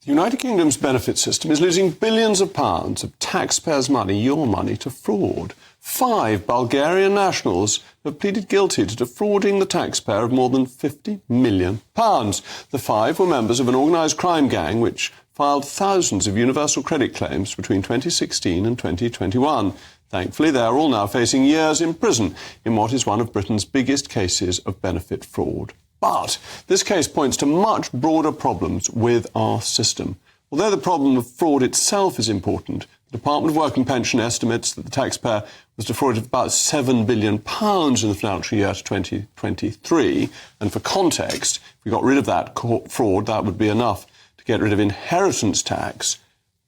The United Kingdom's benefit system is losing billions of pounds of taxpayers' money, your money, to fraud. 5 Bulgarian nationals have pleaded guilty to defrauding the taxpayer of more than £50 million. The 5 were members of an organised crime gang which filed thousands of universal credit claims between 2016 and 2021. Thankfully, they are all now facing years in prison in what is one of Britain's biggest cases of benefit fraud. But this case points to much broader problems with our system. Although the problem of fraud itself is important, the Department of Work and Pension estimates that the taxpayer was defrauded of about £7 billion in the financial year to 2023. And for context, if we got rid of that fraud, that would be enough to get rid of inheritance tax.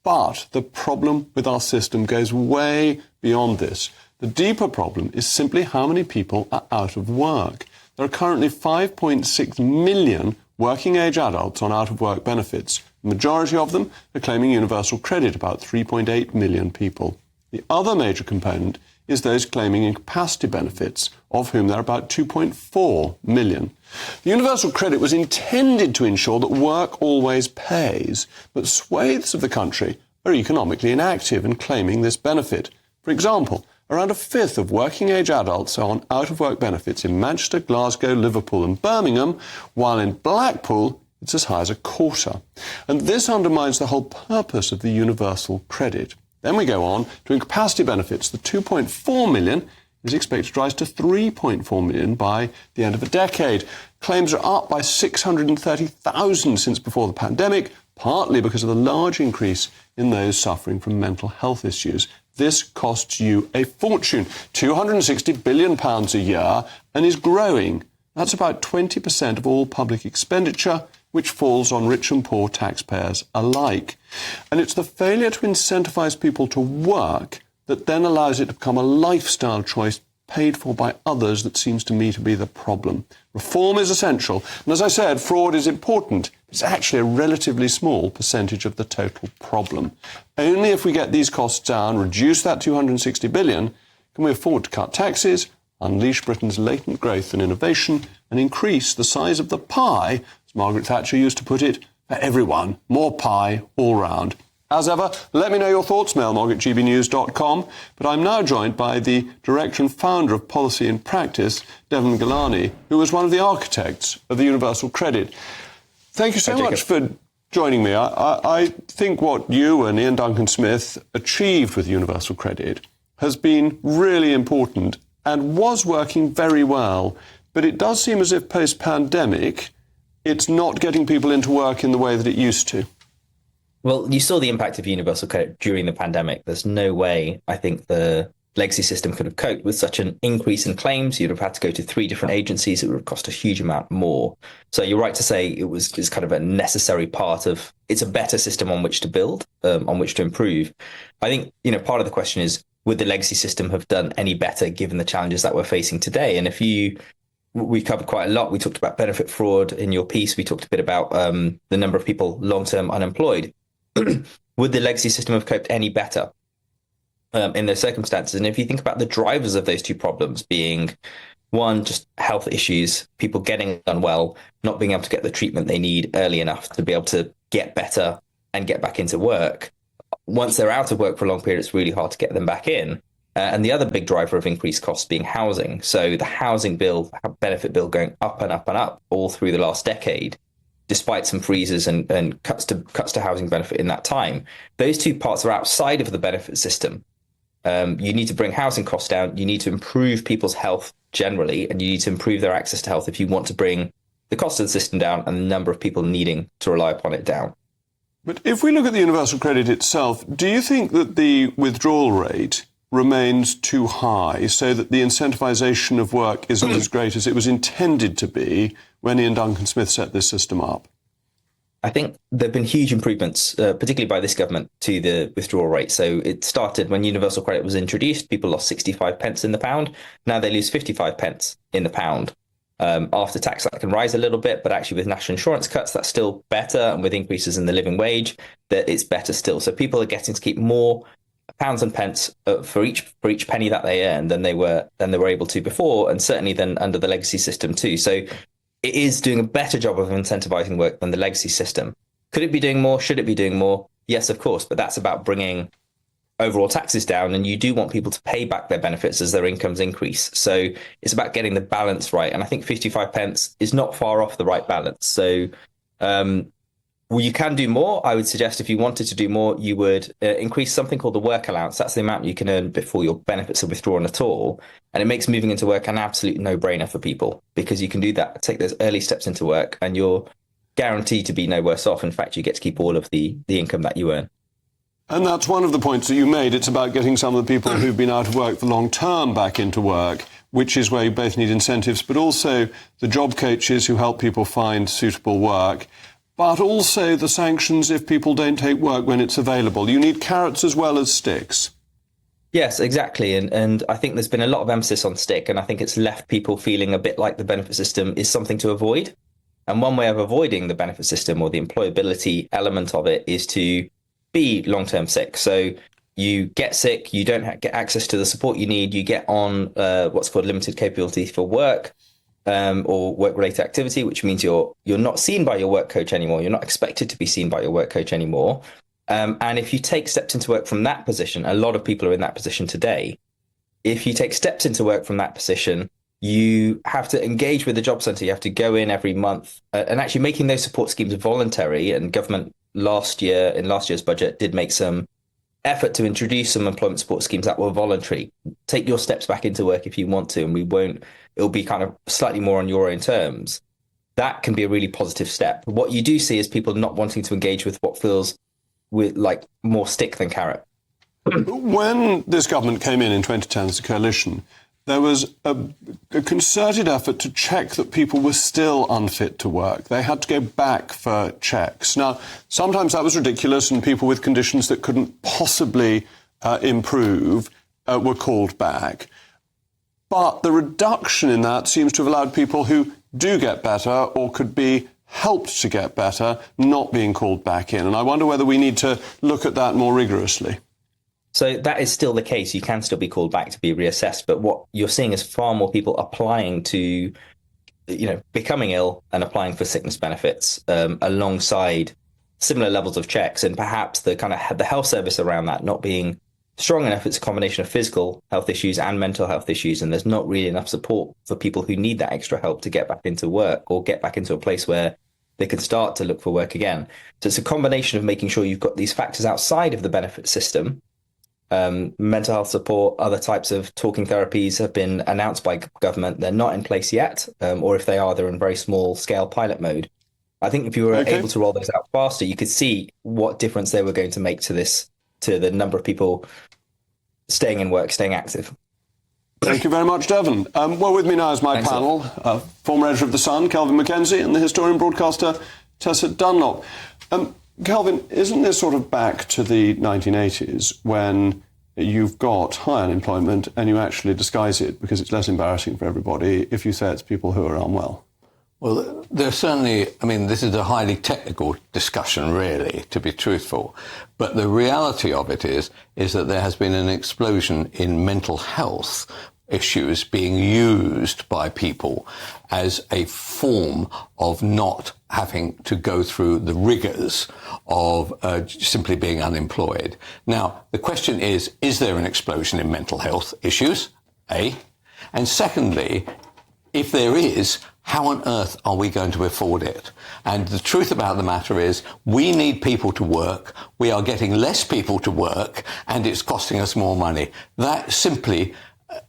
But the problem with our system goes way beyond this. The deeper problem is simply how many people are out of work. There are currently 5.6 million working-age adults on out-of-work benefits. The majority of them are claiming universal credit, about 3.8 million people. The other major component is those claiming incapacity benefits, of whom there are about 2.4 million. The universal credit was intended to ensure that work always pays, but swathes of the country are economically inactive and claiming this benefit. For example, around a fifth of working-age adults are on out-of-work benefits in Manchester, Glasgow, Liverpool and Birmingham, while in Blackpool it's as high as a quarter. And this undermines the whole purpose of the universal credit. Then we go on to incapacity benefits. The 2.4 million is expected to rise to 3.4 million by the end of the decade. Claims are up by 630,000 since before the pandemic, partly because of the large increase in those suffering from mental health issues. This costs you a fortune, £260 billion a year, and is growing. That's about 20% of all public expenditure, which falls on rich and poor taxpayers alike. And it's the failure to incentivise people to work that then allows it to become a lifestyle choice paid for by others that seems to me to be the problem. Reform is essential, and as I said, fraud is important. It's actually a relatively small percentage of the total problem. Only if we get these costs down, reduce that 260 billion, can we afford to cut taxes, unleash Britain's latent growth and innovation, and increase the size of the pie, as Margaret Thatcher used to put it, for everyone. More pie all round. As ever, let me know your thoughts, mailmog@gbnews.com. But I'm now joined by the director and founder of Policy in Practice, Devon Gilani, who was one of the architects of the Universal Credit. Thank you so much for joining me. I think what you and Ian Duncan Smith achieved with Universal Credit has been really important and was working very well. But it does seem as if post-pandemic, it's not getting people into work in the way that it used to. Well, you saw the impact of universal credit during the pandemic. There's no way, I think, the legacy system could have coped with such an increase in claims. You'd have had to go to 3 different agencies. It would have cost a huge amount more. So you're right to say it's kind of a necessary part of, it's a better system on which to build, on which to improve. I think, part of the question is, would the legacy system have done any better given the challenges that we're facing today? And we covered quite a lot. We talked about benefit fraud in your piece. We talked a bit about the number of people long-term unemployed. Would the legacy system have coped any better in those circumstances? And if you think about the drivers of those two problems being, one, just health issues, people getting unwell, not being able to get the treatment they need early enough to be able to get better and get back into work. Once they're out of work for a long period, it's really hard to get them back in. And the other big driver of increased costs being housing. So the housing bill, benefit bill going up and up and up all through the last decade, despite some freezes and cuts to housing benefit in that time. Those two parts are outside of the benefit system. You need to bring housing costs down. You need to improve people's health generally, and you need to improve their access to health if you want to bring the cost of the system down and the number of people needing to rely upon it down. But if we look at the universal credit itself, do you think that the withdrawal rate remains too high so that the incentivisation of work isn't as great as it was intended to be when Ian Duncan Smith set this system up? I think there have been huge improvements, particularly by this government, to the withdrawal rate. So it started when universal credit was introduced. People lost 65 pence in the pound. Now they lose 55 pence in the pound. After tax, that can rise a little bit, but actually with national insurance cuts, that's still better. And with increases in the living wage, that it's better still. So people are getting to keep more pounds and pence for each penny that they earn than they were able to before, and certainly than under the legacy system too. So it is doing a better job of incentivizing work than the legacy system. Could it be doing more? Should it be doing more? Yes, of course. But that's about bringing overall taxes down, and you do want people to pay back their benefits as their incomes increase. So it's about getting the balance right. And I think 55 pence is not far off the right balance. So well, you can do more. I would suggest if you wanted to do more, you would increase something called the work allowance. That's the amount you can earn before your benefits are withdrawn at all. And it makes moving into work an absolute no-brainer for people, because you can do that, take those early steps into work, and you're guaranteed to be no worse off. In fact, you get to keep all of the income that you earn. And that's one of the points that you made. It's about getting some of the people who've been out of work for long term back into work, which is where you both need incentives, but also the job coaches who help people find suitable work, but also the sanctions if people don't take work when it's available. You need carrots as well as sticks. Yes, exactly. And I think there's been a lot of emphasis on stick, and I think it's left people feeling a bit like the benefit system is something to avoid. And one way of avoiding the benefit system, or the employability element of it, is to be long-term sick. So you get sick, you don't get access to the support you need, you get on what's called limited capability for work, or work-related activity, which means you're not seen by your work coach anymore. You're not expected to be seen by your work coach anymore. And if you take steps into work from that position, a lot of people are in that position today. If you take steps into work from that position, you have to engage with the job centre. You have to go in every month, and actually making those support schemes voluntary. And government in last year's budget did make some effort to introduce some employment support schemes that were voluntary. Take your steps back into work if you want to, and it'll be kind of slightly more on your own terms. That can be a really positive step. What you do see is people not wanting to engage with what feels with like more stick than carrot. When this government came in 2010 as a coalition, there was a concerted effort to check that people were still unfit to work. They had to go back for checks. Now, sometimes that was ridiculous, and people with conditions that couldn't possibly improve were called back. But the reduction in that seems to have allowed people who do get better or could be helped to get better not being called back in. And I wonder whether we need to look at that more rigorously. So that is still the case. You can still be called back to be reassessed. But what you're seeing is far more people applying to, becoming ill and applying for sickness benefits alongside similar levels of checks. And perhaps the health service around that not being strong enough. It's a combination of physical health issues and mental health issues. And there's not really enough support for people who need that extra help to get back into work or get back into a place where they can start to look for work again. So it's a combination of making sure you've got these factors outside of the benefit system. Mental health support, other types of talking therapies have been announced by government. They're not in place yet, or if they are, they're in very small scale pilot mode. I think if you were able to roll those out faster, you could see what difference they were going to make to the number of people staying in work, staying active. Thank you very much, Devon. Well, with me now is my panel, former editor of The Sun, Kelvin Mackenzie, and the historian broadcaster, Tessa Dunlop. Kelvin, isn't this sort of back to the 1980s when you've got high unemployment and you actually disguise it because it's less embarrassing for everybody if you say it's people who are unwell? Well, there's certainly, this is a highly technical discussion, really, to be truthful. But the reality of it is that there has been an explosion in mental health issues being used by people as a form of not having to go through the rigors of simply being unemployed. Now, the question is there an explosion in mental health issues? A. And secondly, if there is, how on earth are we going to afford it? And the truth about the matter is we need people to work. We are getting less people to work, and it's costing us more money. That simply,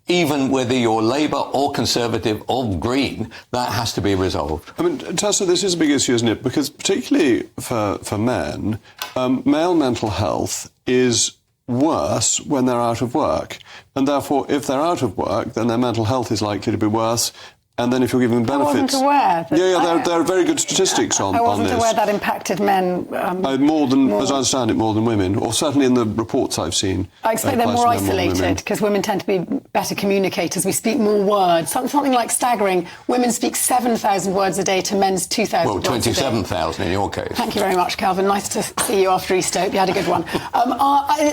even whether you're Labour or Conservative or Green, that has to be resolved. Tessa, this is a big issue, isn't it? Because particularly for men, male mental health is worse when they're out of work. And therefore, if they're out of work, then their mental health is likely to be worse. And then if you're giving them benefits... I wasn't aware. There are very good statistics on this. I wasn't aware that impacted men. As I understand it, more than women, or certainly in the reports I've seen. I expect they're more isolated because women tend to be better communicators. We speak more words. Something like staggering. Women speak 7,000 words a day to men's 2,000 words a day. Well, 27,000 in your case. Thank you very much, Calvin. Nice to see you after Easter. Hope you had a good one.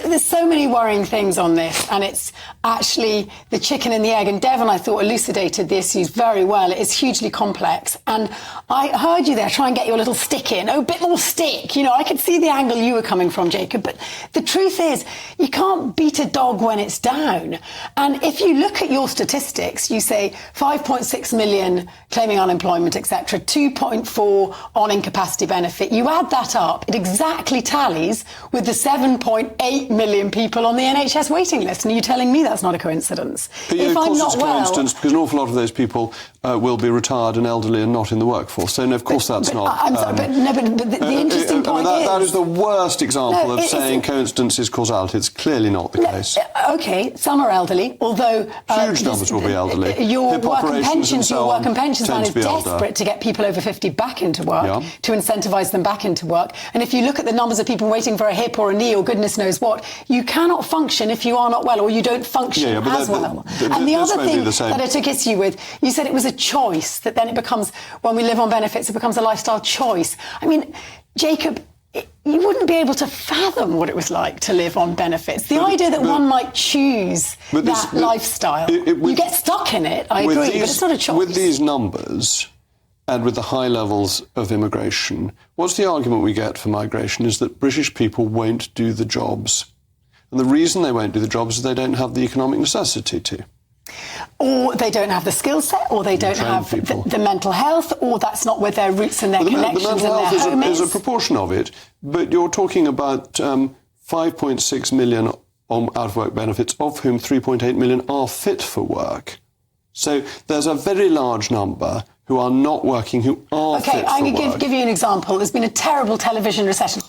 There's so many worrying things on this, and it's actually the chicken and the egg. And Devon, I thought, elucidated the issues very very well. It is hugely complex. And I heard you there try and get your little stick in. Oh, a bit more stick. You know, I could see the angle you were coming from, Jacob. But the truth is, you can't beat a dog when it's down. And if you look at your statistics, you say 5.6 million claiming unemployment, etc., 2.4 on incapacity benefit. You add that up, it exactly tallies with the 7.8 million people on the NHS waiting list. And you're telling me that's not a coincidence? But, If I'm not well, coincidence, because an awful lot of those people will be retired and elderly and not in the workforce. So, no, of course, that's not. I'm sorry, but the interesting point is that is the worst example of saying coincidence is causality. It's clearly not the case. OK, some are elderly, although huge numbers will be elderly. Your work and pensions man is be desperate to get people over 50 back into work, to incentivise them back into work. And if you look at the numbers of people waiting for a hip or a knee or goodness knows what, you cannot function if you are not well, or you don't function as well. And the other thing that I took issue with, you said it was a choice, that then it becomes, when we live on benefits, it becomes a lifestyle choice. I mean, Jacob, you wouldn't be able to fathom what it was like to live on benefits. The idea that one might choose that lifestyle, you get stuck in it, I agree, but it's not a choice. With these numbers and with the high levels of immigration, what's the argument we get for migration is that British people won't do the jobs. And the reason they won't do the jobs is they don't have the economic necessity to. Or they don't have the skill set, or they don't have the mental health, or that's not where their roots and their connections and their home is. The mental health is a proportion of it, but you're talking about 5.6 million on out-of-work benefits, of whom 3.8 million are fit for work. So there's a very large number who are not working, who are fit for work. OK, I'm going to give you an example. There's been a terrible television recession.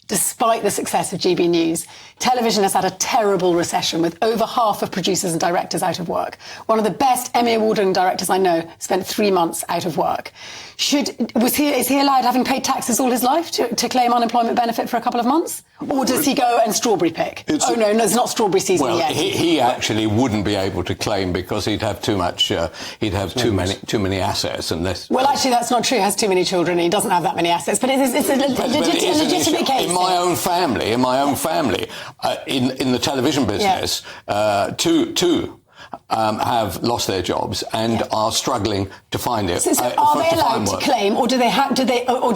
Despite the success of GBNews, television has had a terrible recession with over half of producers and directors out of work. One of the best Emmy Award-winning directors I know spent 3 months out of work. Is he allowed, having paid taxes all his life, to claim unemployment benefit for a couple of months? Or does he go and strawberry pick? No, it's not strawberry season yet. He actually wouldn't be able to claim because he'd have too much. He'd have too many assets unless. Well, actually, that's not true. He has too many children. He doesn't have that many assets. But it's a legitimate case. In my own family, in the television business, two have lost their jobs and are struggling to find it. So are they allowed to claim, or do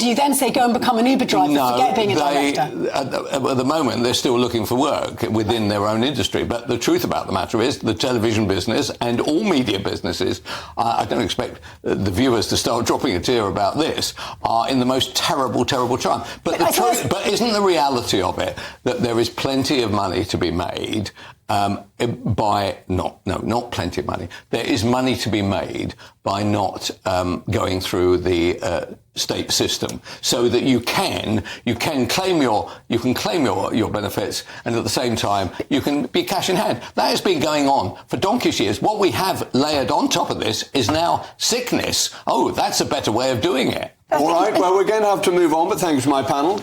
you then say go and become an Uber driver, forget being a director? At the moment, they're still looking for work within their own industry. But the truth about the matter is, the television business and all media businesses, I don't expect the viewers to start dropping a tear about this, are in the most terrible time. But isn't the reality of it that there is plenty of money to be made? Not plenty of money. There is money to be made by not going through the state system, so that you can claim your benefits, and at the same time you can be cash in hand. That has been going on for donkey's years. What we have layered on top of this is now sickness. Oh, that's a better way of doing it. All right. Well, we're going to have to move on, but thanks to my panel.